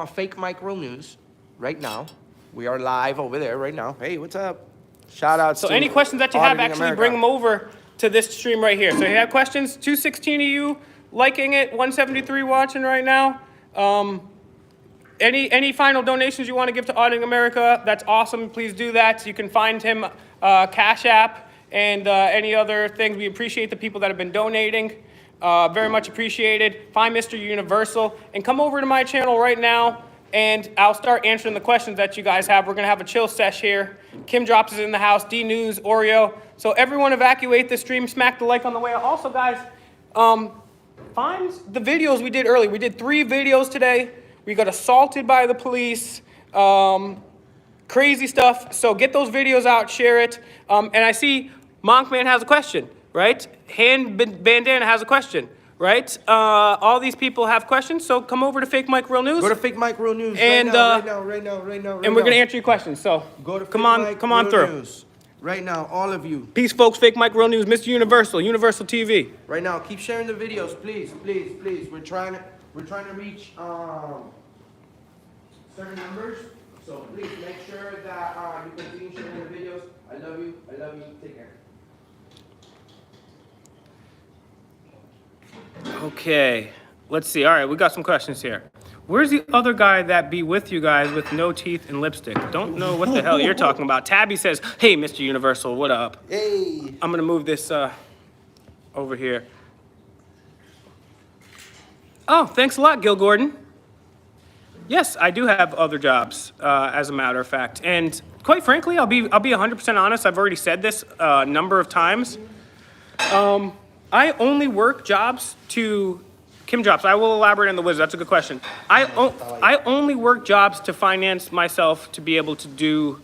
Fake Micro News right now. We are live over there right now. Hey, what's up? Shout out. So any questions that you have, actually bring them over to this stream right here. So if you have questions, 216 of you liking it, 173 watching right now. Any final donations you want to give to Auditing America, that's awesome. Please do that. You can find him Cash App and any other things. We appreciate the people that have been donating. Very much appreciated. Find Mr. Universal and come over to my channel right now and I'll start answering the questions that you guys have. We're going to have a chill sesh here. Kim Drops is in the house, D News, Oreo. So everyone evacuate the stream, smack the like on the way. Also, guys, find the videos we did earlier. We did 3 videos today. We got assaulted by the police, crazy stuff. So get those videos out, share it. And I see Monkman has a question, right? Bandana has a question, right? All these people have questions, so come over to Fake Mike Real News. Go to Fake Mike Real News and, right now. And we're gonna answer your questions. So go to come on through. News. Right now, all of you. Peace, folks. Fake Mike Real News, Mr. Universal, Universal TV. Right now, keep sharing the videos, please. We're trying to reach certain numbers, so please make sure that you continue sharing the videos. I love you. Take care. Okay, let's see. All right, we got some questions here. Where's the other guy that be with you guys with no teeth and lipstick? Don't know what the hell you're talking about. Tabby says, hey, Mr. Universal, what up? Hey. I'm gonna move this over here. Oh, thanks a lot, Gil Gordon. Yes, I do have other jobs, as a matter of fact. And quite frankly, I'll be 100% honest. I've already said this a number of times. I only work jobs to Kim Drops. I will elaborate on the wizard. That's a good question. I only work jobs to finance myself to be able to do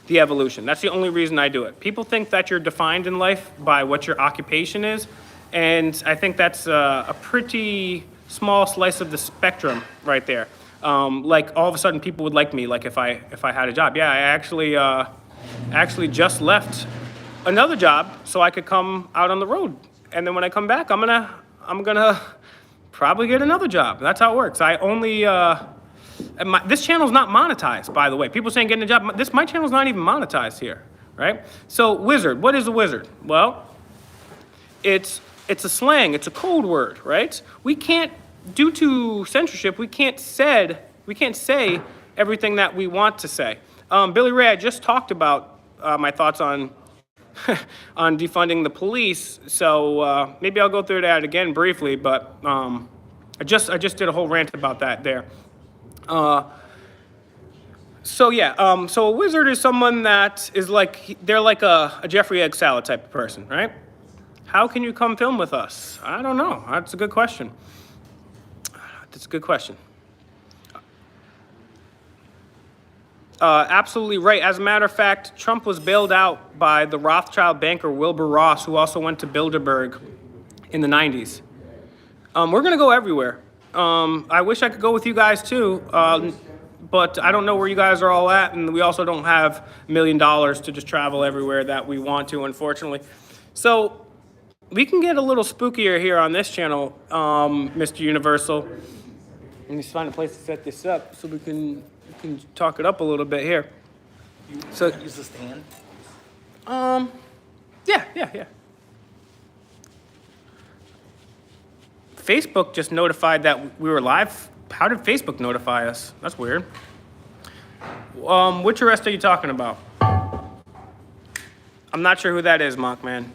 the evolution. That's the only reason I do it. People think that you're defined in life by what your occupation is, and I think that's a pretty small slice of the spectrum right there. Like all of a sudden people would like me, like if I had a job. Yeah, I actually just left another job so I could come out on the road. And then when I come back, I'm gonna probably get another job. That's how it works. I only this channel's not monetized, by the way. People saying getting a job. My channel's not even monetized here, right? So wizard, what is a wizard? Well, it's a slang. It's a code word, right? We can't, due to censorship, we can't say everything that we want to say. Billy Ray, I just talked about my thoughts on on defunding the police, so maybe I'll go through that again briefly, but I just did a whole rant about that there. So yeah, so a wizard is someone that is like, they're like a Jeffrey Egg Salad type of person, right? How can you come film with us? I don't know. That's a good question. That's a good question. Absolutely right. As a matter of fact, Trump was bailed out by the Rothschild banker Wilbur Ross, who also went to Bilderberg in the 90s. We're going to go everywhere. I wish I could go with you guys too, but I don't know where you guys are all at, and we also don't have $1 million to just travel everywhere that we want to, unfortunately. So we can get a little spookier here on this channel, Mr. Universal. Let me just find a place to set this up so we can talk it up a little bit here. So use the stand? Yeah. Facebook just notified that we were live. How did Facebook notify us? That's weird. Which arrest are you talking about? I'm not sure who that is, Mothman.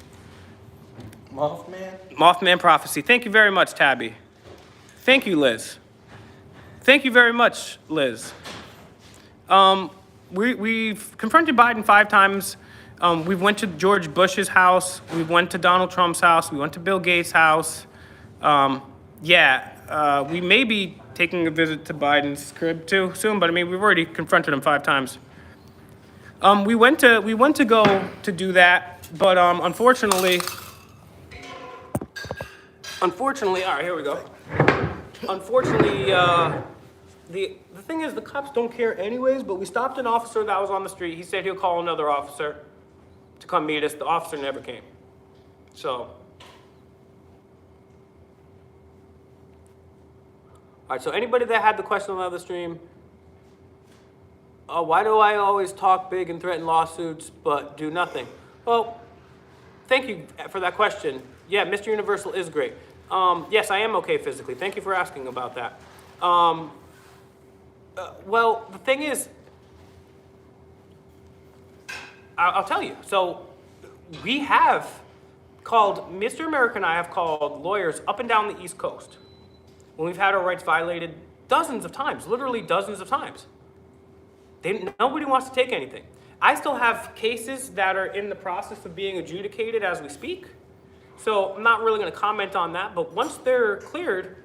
Mothman? Mothman Prophecy. Thank you very much, Tabby. Thank you, Liz. Thank you very much, Liz. We've confronted Biden 5 times. We went to George Bush's house. We went to Donald Trump's house. We went to Bill Gates' house. We may be taking a visit to Biden's crib too soon, but I mean, we've already confronted him 5 times. We went to go to do that, but unfortunately, all right, here we go. Unfortunately, the thing is, the cops don't care anyways, but we stopped an officer that was on the street. He said he'll call another officer to come meet us. The officer never came. So, All right, so anybody that had the question on the other stream, why do I always talk big and threaten lawsuits but do nothing? Well, thank you for that question. Yeah, Mr. Universal is great. Yes, I am okay physically. Thank you for asking about that. Well, the thing is, I'll tell you. So we have called, Mr. America and I have called lawyers up and down the East Coast when we've had our rights violated dozens of times, literally dozens of times. Nobody wants to take anything. I still have cases that are in the process of being adjudicated as we speak. So I'm not really going to comment on that, but once they're cleared,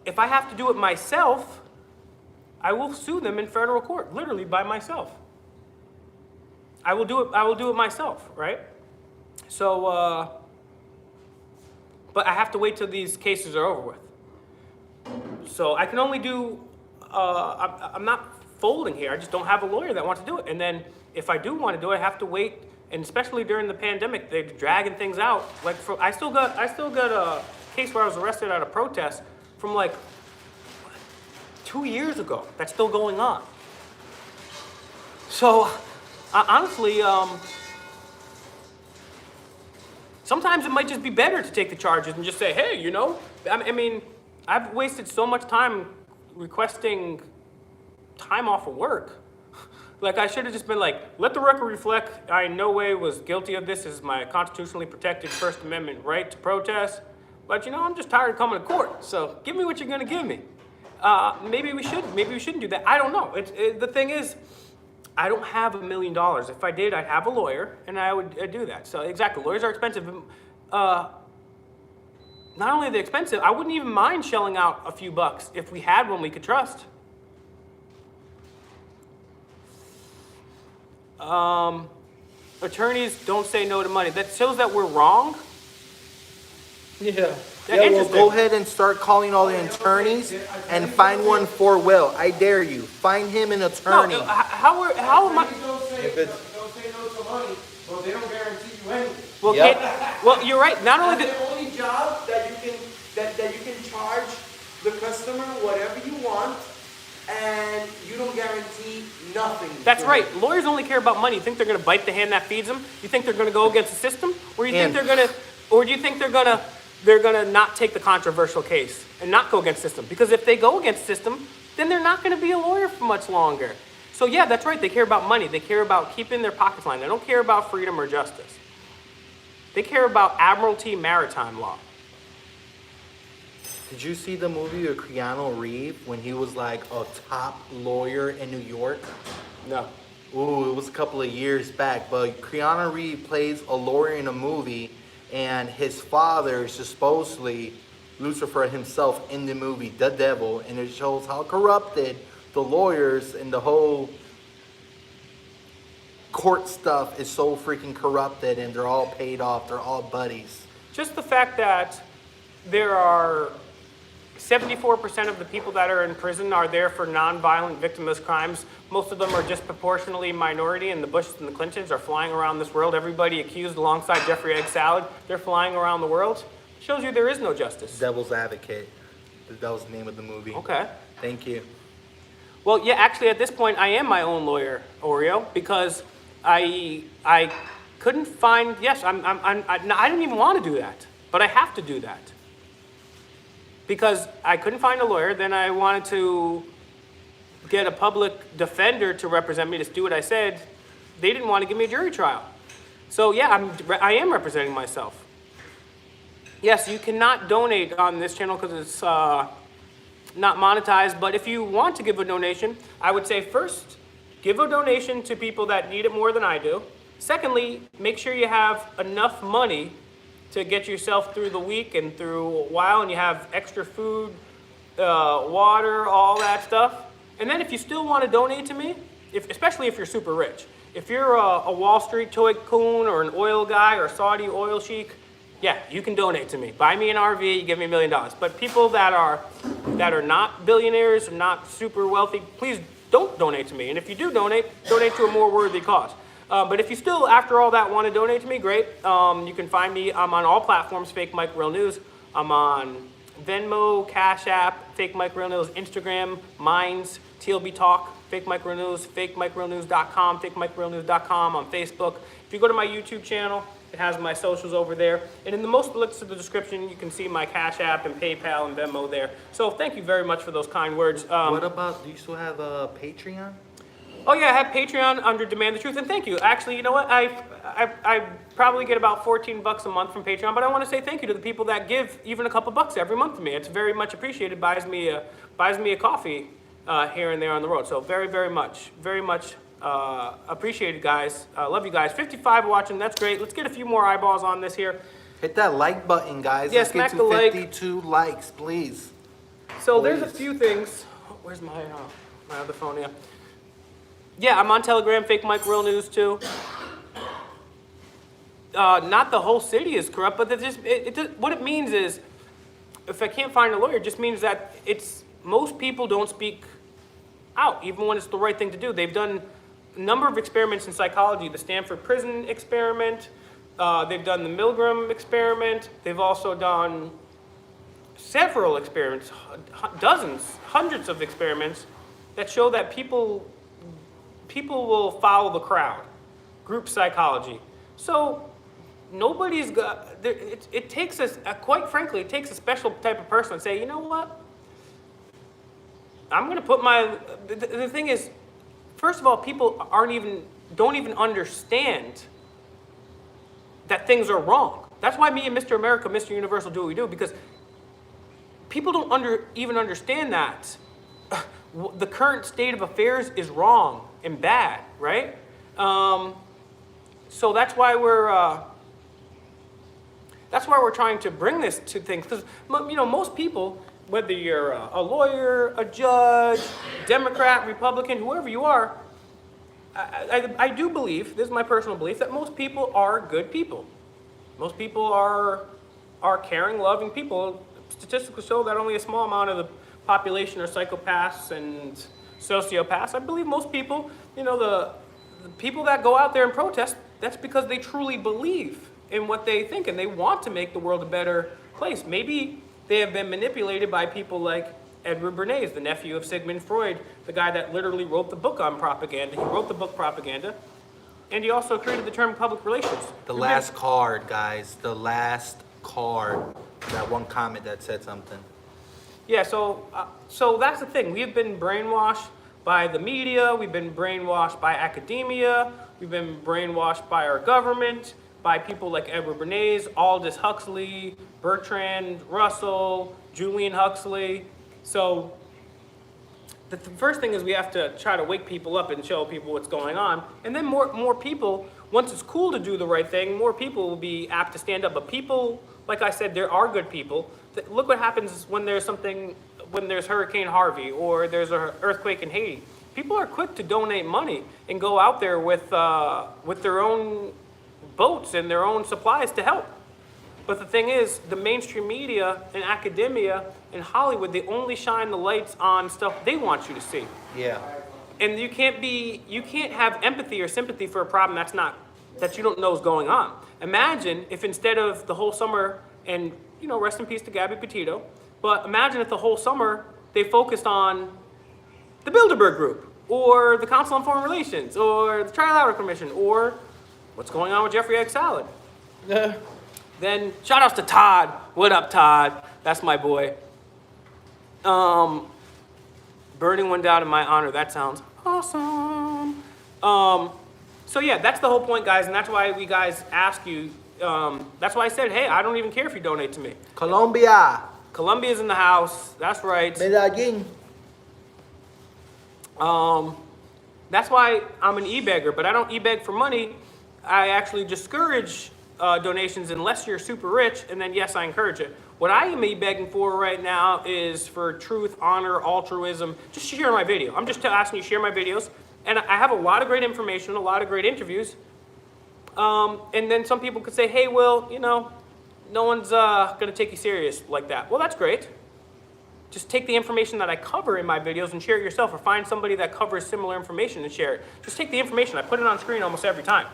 if I have to do it myself, I will sue them in federal court, literally by myself. I will do it myself, right? So, but I have to wait till these cases are over with. So I can only do, I'm not folding here. I just don't have a lawyer that wants to do it. And then if I do want to do it, I have to wait. And especially during the pandemic, they're dragging things out. Like I still got a case where I was arrested at a protest from like 2 years ago. That's still going on. So honestly, sometimes it might just be better to take the charges and just say, hey, you know, I mean, I've wasted so much time requesting time off of work. Like, I should have just been like, let the record reflect, I in no way was guilty of this. This is my constitutionally protected First Amendment right to protest. But, you know, I'm just tired of coming to court. So give me what you're going to give me. Maybe we shouldn't do that. I don't know. The thing is, I don't have $1 million. If I did, I'd have a lawyer, and I'd do that. So, exactly, lawyers are expensive. Not only are they expensive, I wouldn't even mind shelling out a few bucks if we had one we could trust. Attorneys don't say no to money. That shows that we're wrong. Yeah, well, go ahead and start calling all the attorneys and find one for Will. I dare you. Find him an attorney. No, how am I? Don't say no to money, but they don't guarantee you anything. Well, well, you're right. Not only That's the only job that you can charge the customer whatever you want, and you don't guarantee nothing. That's right. Lawyers only care about money. You think they're going to bite the hand that feeds them? You think they're going to go against the system, or you think they're going to not take the controversial case and not go against the system? Because if they go against the system, then they're not going to be a lawyer for much longer. So yeah, that's right. They care about money. They care about keeping their pockets lined. They don't care about freedom or justice. They care about admiralty maritime law. Did you see the movie with Keanu Reeves when he was like a top lawyer in New York? No. Ooh, it was a couple of years back, but Keanu Reeves plays a lawyer in a movie, and his father is supposedly Lucifer himself in the movie, the devil, and it shows how corrupted the lawyers and the whole court stuff is so freaking corrupted, and they're all paid off, they're all buddies. Just the fact that there are 74% of the people that are in prison are there for nonviolent victimless crimes. Most of them are disproportionately minority, and the Bushes and the Clintons are flying around this world. Everybody accused alongside Jeffrey Egg Salad, they're flying around the world. Shows you there is no justice. Devil's Advocate. That was the name of the movie. Okay. Thank you. Well, yeah, actually at this point I am my own lawyer, Oreo, because I couldn't find, yes, I didn't even want to do that, but I have to do that. Because I couldn't find a lawyer, then I wanted to get a public defender to represent me to do what I said. They didn't want to give me a jury trial. So yeah, I am representing myself. Yes, you cannot donate on this channel because it's not monetized, but if you want to give a donation, I would say first, give a donation to people that need it more than I do. Secondly, make sure you have enough money to get yourself through the week and through a while, and you have extra food, water, all that stuff. And then if you still want to donate to me, especially if you're super rich, if you're a Wall Street tycoon or an oil guy or a Saudi oil sheik, yeah, you can donate to me. Buy me an RV, you give me $1 million. But people that are not billionaires, not super wealthy, please don't donate to me. And if you do donate to a more worthy cause. But if you still, after all that, want to donate to me, great. You can find me. I'm on all platforms, Fake Mike Real News. I'm on Venmo, Cash App, Fake Mike Real News, Instagram, Minds, TLB Talk, Fake Mike Real News, FakeMikeRealNews.com, FakeMikeRealNews.com on Facebook. If you go to my YouTube channel, it has my socials over there. And in the most links of the description, you can see my Cash App and PayPal and Venmo there. So thank you very much for those kind words. What about, do you still have a Patreon? Oh yeah, I have Patreon under Demand the Truth, and thank you. Actually, you know what? I probably get about $14 a month from Patreon, but I want to say thank you to the people that give even a couple bucks every month to me. It's very much appreciated. Buys me a coffee here and there on the road. So very much appreciated, guys. Love you guys. 55 watching. That's great. Let's get a few more eyeballs on this here. Hit that like button, guys. Yeah, Let's smack get the to like. 52 likes, please. So there's a Please. few things. Where's my other phone? Yeah, I'm on Telegram, Fake Mike Real News too. Not the whole city is corrupt, but what it means is, if I can't find a lawyer, it just means that most people don't speak out, even when it's the right thing to do. They've done a number of experiments in psychology, the Stanford prison experiment, they've done the Milgram experiment, they've also done several experiments, dozens, hundreds of experiments that show that people will follow the crowd, group psychology. So nobody's got, it takes us, quite frankly, it takes a special type of person to say, you know what? I'm going to put the thing is, first of all, people don't even understand that things are wrong. That's why me and Mr. America, Mr. Universol do what we do, because people don't even understand that the current state of affairs is wrong and bad, right? So that's why we're trying to bring this to things, because most people, whether you're a lawyer, a judge, Democrat, Republican, whoever you are, I do believe, this is my personal belief, that most people are good people. Most people are caring, loving people. Statistics show that only a small amount of the population are psychopaths and sociopaths. I believe most people, the people that go out there and protest, that's because they truly believe in what they think and they want to make the world a better place. Maybe they have been manipulated by people like Edward Bernays, the nephew of Sigmund Freud, the guy that literally wrote the book on propaganda. He wrote the book Propaganda, and he also created the term public relations. The last card, guys. The last card. That one comment that said something. Yeah, so that's the thing. We've been brainwashed by the media. We've been brainwashed by academia. We've been brainwashed by our government, by people like Edward Bernays, Aldous Huxley, Bertrand Russell, Julian Huxley. So the first thing is we have to try to wake people up and show people what's going on. And then more people, once it's cool to do the right thing, more people will be apt to stand up. But people, like I said, there are good people. Look what happens when there's Hurricane Harvey or there's an earthquake in Haiti. People are quick to donate money and go out there with their own boats and their own supplies to help. But the thing is, the mainstream media and academia and Hollywood, they only shine the lights on stuff they want you to see. Yeah. And you can't have empathy or sympathy for a problem that you don't know is going on. Imagine if instead of the whole summer, and rest in peace to Gabby Petito, but imagine if the whole summer they focused on the Bilderberg Group, or the Council on Foreign Relations, or the Trilateral Commission, or what's going on with Jeffrey Egg Salad. Then shout outs to Todd. What up, Todd? That's my boy. Burning one down in my honor. That sounds awesome. So yeah, that's the whole point, guys, and that's why we guys ask you. That's why I said, hey, I don't even care if you donate to me. Colombia. Colombia's in the house. That's right. Medellin. That's why I'm an e-beggar, but I don't e-beg for money. I actually discourage donations unless you're super rich, and then yes, I encourage it. What I am e-begging for right now is for truth, honor, altruism. Just share my video. I'm just asking you to share my videos, and I have a lot of great information, a lot of great interviews. And then some people could say, hey, Will, no one's gonna take you serious like that. Well, that's great. Just take the information that I cover in my videos and share it yourself, or find somebody that covers similar information and share it. Just take the information. I put it on screen almost every time.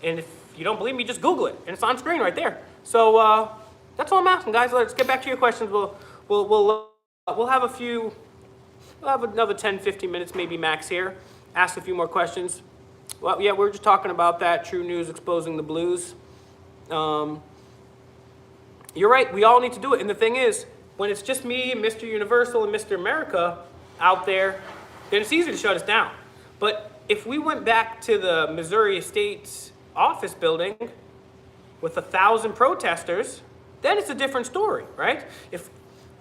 And if you don't believe me, just Google it, and it's on screen right there. So that's all I'm asking, guys. Let's get back to your questions. we'll have a few. We'll have another 10, 15 minutes, maybe max here. Ask a few more questions. Well, yeah, we're just talking about that. True news exposing the blues. You're right. We all need to do it. And the thing is, when it's just me and Mr. Universal and Mr. America out there, then it's easy to shut us down. But if we went back to the Missouri Estate's office building with 1,000 protesters, then it's a different story, right? If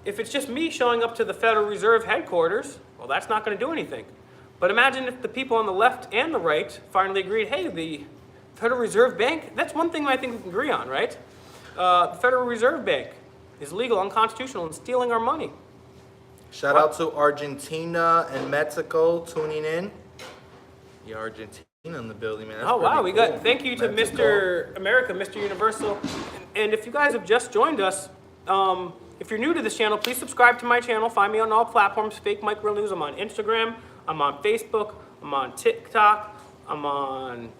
it's just me showing up to the Federal Reserve headquarters, well, that's not going to do anything. But imagine if the people on the left and the right finally agreed, hey, the Federal Reserve Bank, that's one thing I think we can agree on, right? The Federal Reserve Bank is illegal, unconstitutional, and stealing our money. Shout out to Argentina and Mexico tuning in. Yeah, Argentina in the building, man. That's Oh, wow, we cool. got, thank you to Mexico. Mr. America, Mr. Universal. And if you guys have just joined us, if you're new to this channel, please subscribe to my channel. Find me on all platforms, Fake Mike Real News. I'm on Instagram, I'm on Facebook, I'm on TikTok, I'm on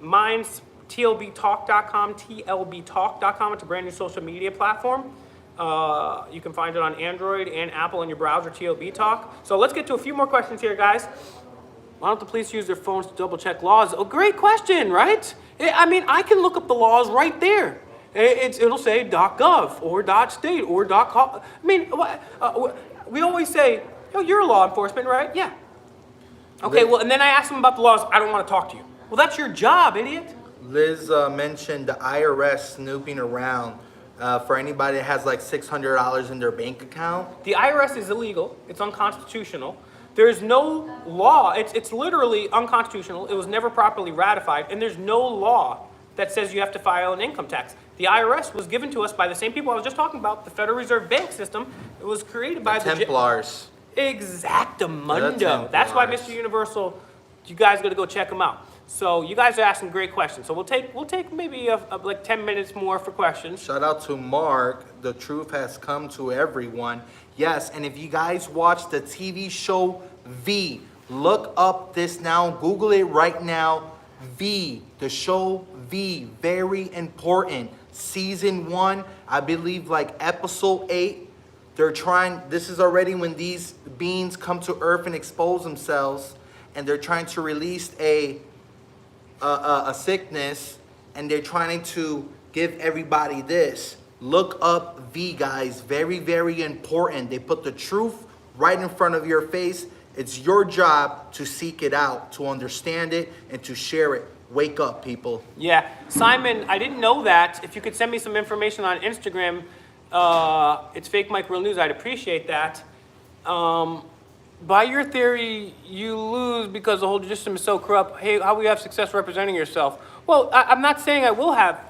Minds, tlbtalk.com, tlbtalk.com. It's a brand new social media platform. You can find it on Android and Apple in your browser, TLB Talk. So let's get to a few more questions here, guys. Why don't the police use their phones to double check laws? Oh, great question, right? I mean, I can look up the laws right there. It'll say .gov or .state or .com. I mean, we always say, oh, you're a law enforcement, right? Yeah. Okay, well, and then I ask them about the laws. I don't want to talk to you. Well, that's your job, idiot. Liz mentioned the IRS snooping around for anybody that has like $600 in their bank account. The IRS is illegal. It's unconstitutional. There's no law. It's literally unconstitutional. It was never properly ratified, and there's no law that says you have to file an income tax. The IRS was given to us by the same people I was just talking about, the Federal Reserve Bank system. It was created by the Templars. Exactamundo. The That's why Templars. Mr. Universal, you guys got to go check them out. So you guys are asking great questions. So we'll take maybe like 10 minutes more for questions. Shout out to Mark. The truth has come to everyone. Yes, and if you guys watch the TV show V, look up this now. Google it right now. V, the show V, very important. Season 1, I believe like episode 8. They're trying, this is already when these beings come to Earth and expose themselves, and they're trying to release a sickness, and they're trying to give everybody this. Look up V, guys. Very, very important. They put the truth right in front of your face. It's your job to seek it out, to understand it, and to share it. Wake up, people. Yeah, Simon, I didn't know that. If you could send me some information on Instagram, it's Fake Mike Real News. I'd appreciate that. By your theory, you lose because the whole system is so corrupt. Hey, how will you have success representing yourself? Well, I'm not saying I will have.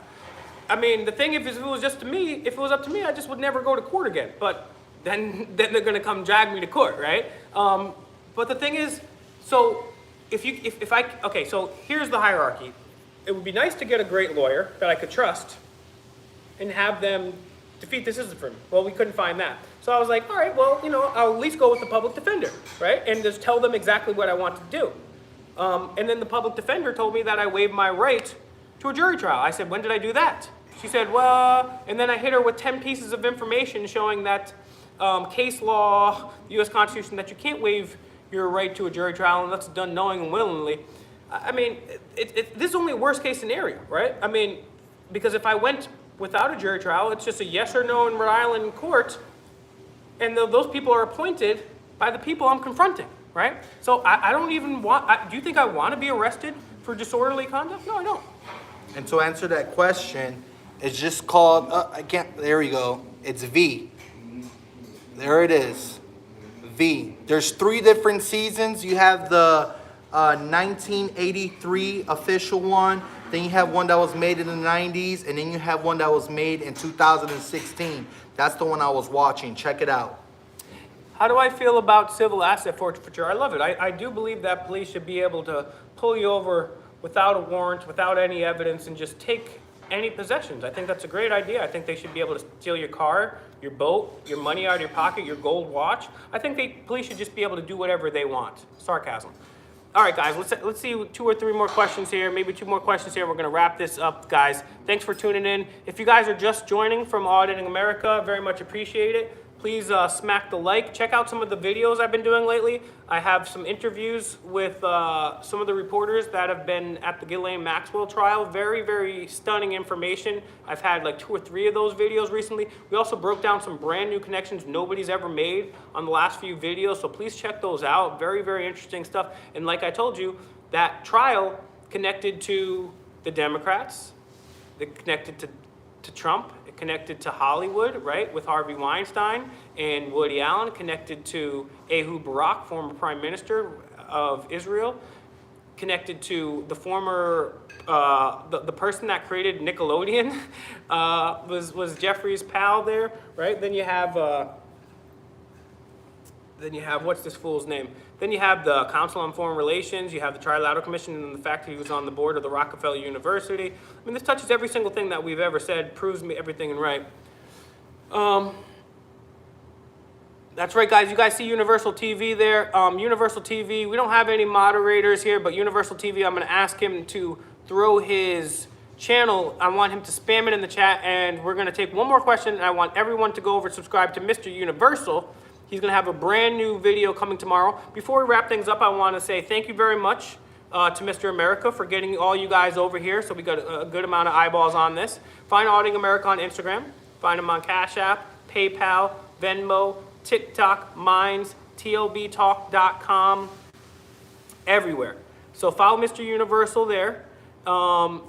I mean, the thing, if it was just to me, if it was up to me, I just would never go to court again. But then they're gonna come drag me to court, right? But the thing is, so okay, so here's the hierarchy. It would be nice to get a great lawyer that I could trust and have them defeat the system for me. Well, we couldn't find that. So I was like, all right, well, I'll at least go with the public defender, right? And just tell them exactly what I want to do. And then the public defender told me that I waived my right to a jury trial. I said, when did I do that? She said, well, and then I hit her with 10 pieces of information showing that case law, the U.S. Constitution, that you can't waive your right to a jury trial unless it's done knowing and willingly. I mean, this is only a worst case scenario, right? I mean, because if I went without a jury trial, it's just a yes or no in Rhode Island court, and those people are appointed by the people I'm confronting, right? So I don't even want, do you think I want to be arrested for disorderly conduct? No, I don't. And to answer that question, it's just called, there we go. It's V. There it is. V. There's 3 different seasons. You have the 1983 official one. Then you have one that was made in the 90s. And then you have one that was made in 2016. That's the one I was watching. Check it out. How do I feel about civil asset forfeiture? I love it. I do believe that police should be able to pull you over without a warrant, without any evidence, and just take any possessions. I think that's a great idea. I think they should be able to steal your car, your boat, your money out of your pocket, your gold watch. I think police should just be able to do whatever they want. Sarcasm. All right, guys, let's see 2 or 3 more questions here, maybe 2 more questions here. We're gonna wrap this up, guys. Thanks for tuning in. If you guys are just joining from Auditing America, very much appreciate it. please smack the like. Check out some of the videos I've been doing lately. I have some interviews with some of the reporters that have been at the Ghislaine Maxwell trial. Very, very stunning information. I've had like 2 or 3 of those videos recently. We also broke down some brand new connections nobody's ever made on the last few videos, so please check those out. Very, very interesting stuff. And like I told you, that trial connected to the Democrats, it connected to Trump, it connected to Hollywood, right, with Harvey Weinstein and Woody Allen, connected to Ehud Barak, former prime minister of Israel, connected to the former, the person that created Nickelodeon was Jeffrey's pal there, right? Then you have, what's this fool's name? Then you have the Council on Foreign Relations, you have the Trilateral Commission, and the fact that he was on the board of the Rockefeller University. I mean, this touches every single thing that we've ever said, proves me everything and right. That's right, guys. You guys see Universal TV there. Universal TV, we don't have any moderators here, but Universal TV, I'm going to ask him to throw his channel. I want him to spam it in the chat, and we're going to take one more question, and I want everyone to go over and subscribe to Mr. Universol. He's going to have a brand new video coming tomorrow. Before we wrap things up, I want to say thank you very much to Mr. America for getting all you guys over here. So we got a good amount of eyeballs on this. Find Auditing America on Instagram. Find him on Cash App, PayPal, Venmo, TikTok, Minds, TLBtalk.com, everywhere. So follow Mr. Universol there.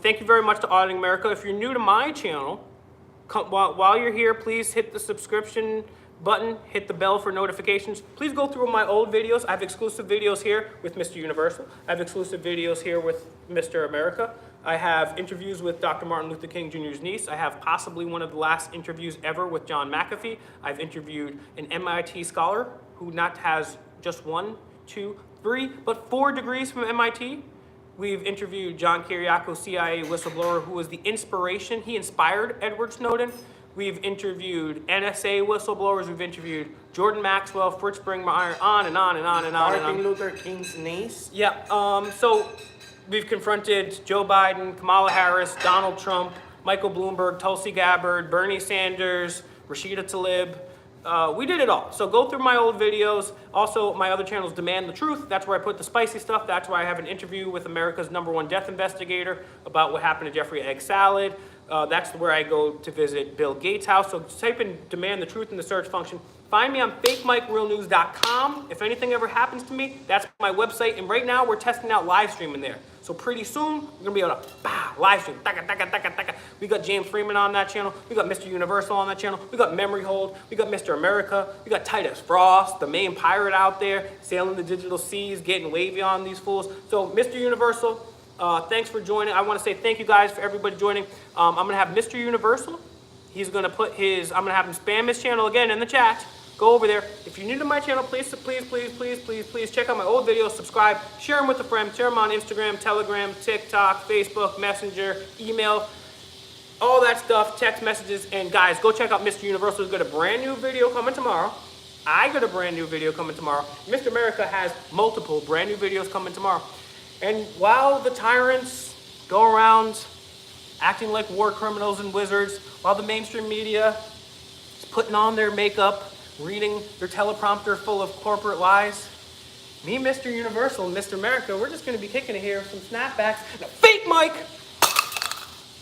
Thank you very much to Auditing America. If you're new to my channel, while you're here, please hit the subscription button, hit the bell for notifications. Please go through my old videos. I have exclusive videos here with Mr. Universol. I have exclusive videos here with Mr. America. I have interviews with Dr. Martin Luther King Jr.'s niece. I have possibly one of the last interviews ever with John McAfee. I've interviewed an MIT scholar who not has just 1, 2, 3, but 4 degrees from MIT. We've interviewed John Kiriakou, CIA whistleblower, who was the inspiration. He inspired Edward Snowden. We've interviewed NSA whistleblowers. We've interviewed Jordan Maxwell, Fritz Springmeier, on and on and on and on and on. Martin Luther King's niece. Yeah. So we've confronted Joe Biden, Kamala Harris, Donald Trump, Michael Bloomberg, Tulsi Gabbard, Bernie Sanders, Rashida Tlaib. We did it all. So go through my old videos. Also, my other channel is Demand the Truth. That's where I put the spicy stuff. That's where I have an interview with America's #1 death investigator about what happened to Jeffrey Egg Salad. That's where I go to visit Bill Gates' house. So type in Demand the Truth in the search function. Find me on fakemikerealnews.com. If anything ever happens to me, that's my website. And right now, we're testing out live streaming there. So pretty soon, we're going to be able to live stream. We got James Freeman on that channel. We got Mr. Universol on that channel. We got Memory Hold. We got Mr. America. We got Titus Frost, the main pirate out there, sailing the digital seas, getting wavy on these fools. So Mr. Universol, thanks for joining. I want to say thank you guys for everybody joining. I'm going to have Mr. Universol. He's going to put his, I'm going to have him spam his channel again in the chat. Go over there. If you're new to my channel, please check out my old videos, subscribe, share them with a friend, share them on Instagram, Telegram, TikTok, Facebook, Messenger, email, all that stuff, text messages. And guys, go check out Mr. Universol. He's got a brand new video coming tomorrow. I got a brand new video coming tomorrow. Mr. America has multiple brand new videos coming tomorrow. And while the tyrants go around acting like war criminals and wizards, while the mainstream media is putting on their makeup, reading their teleprompter full of corporate lies, me, Mr. Universol, and Mr. America, we're just going to be kicking it here with some snapbacks and a fake mic.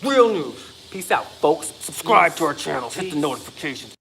Real news. Peace out, folks. Subscribe to our channel. Hit the notifications.